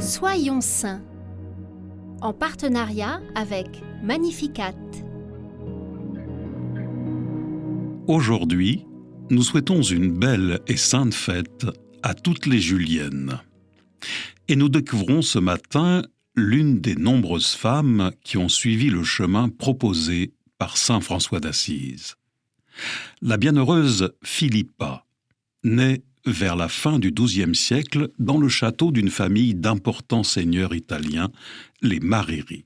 Soyons saints, en partenariat avec Magnificat. Aujourd'hui, nous souhaitons une belle et sainte fête à toutes les Juliennes. Et nous découvrons ce matin l'une des nombreuses femmes qui ont suivi le chemin proposé par saint François d'Assise. La bienheureuse Philippa naît vers la fin du XIIe siècle dans le château d'une famille d'importants seigneurs italiens, les Mariri.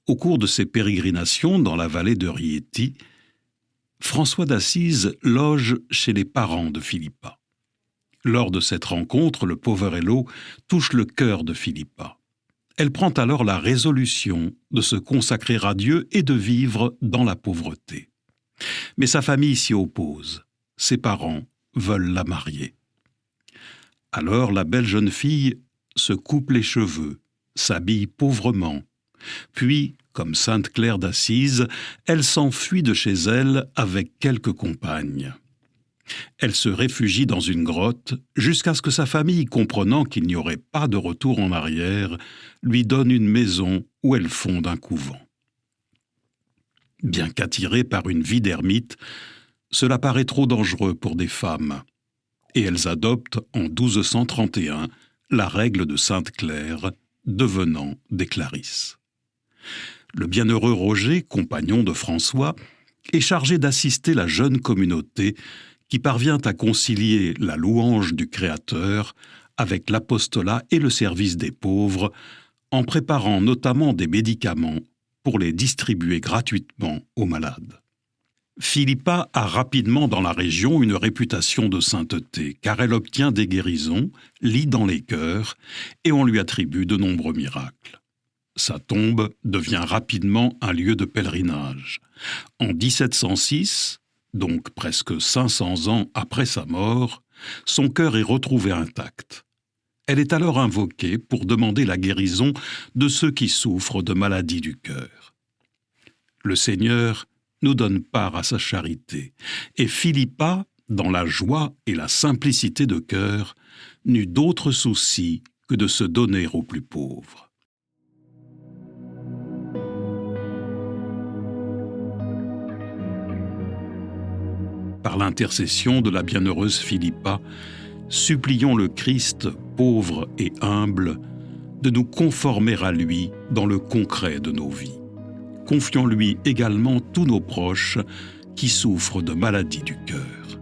Au cours de ses pérégrinations dans la vallée de Rieti, François d'Assise loge chez les parents de Philippa. Lors de cette rencontre, le poverello touche le cœur de Philippa. Elle prend alors la résolution de se consacrer à Dieu et de vivre dans la pauvreté. Mais sa famille s'y oppose. Ses parents veulent la marier. Alors la belle jeune fille se coupe les cheveux, s'habille pauvrement, puis, comme sainte Claire d'Assise, elle s'enfuit de chez elle avec quelques compagnes. Elle se réfugie dans une grotte jusqu'à ce que sa famille, comprenant qu'il n'y aurait pas de retour en arrière, lui donne une maison où elle fonde un couvent. Bien qu'attirée par une vie d'ermite, cela paraît trop dangereux pour des femmes, et elles adoptent en 1231 la règle de sainte Claire, devenant des Clarisses. Le bienheureux Roger, compagnon de François, est chargé d'assister la jeune communauté qui parvient à concilier la louange du Créateur avec l'apostolat et le service des pauvres, en préparant notamment des médicaments pour les distribuer gratuitement aux malades. Philippa a rapidement dans la région une réputation de sainteté, car elle obtient des guérisons, lit dans les cœurs, et on lui attribue de nombreux miracles. Sa tombe devient rapidement un lieu de pèlerinage. En 1706, donc presque 500 ans après sa mort, son cœur est retrouvé intact. Elle est alors invoquée pour demander la guérison de ceux qui souffrent de maladies du cœur. Le Seigneur nous donne part à sa charité, et Philippa, dans la joie et la simplicité de cœur, n'eut d'autre souci que de se donner aux plus pauvres. Par l'intercession de la bienheureuse Philippa, supplions le Christ, pauvre et humble, de nous conformer à lui dans le concret de nos vies. Confions-lui également tous nos proches qui souffrent de maladies du cœur.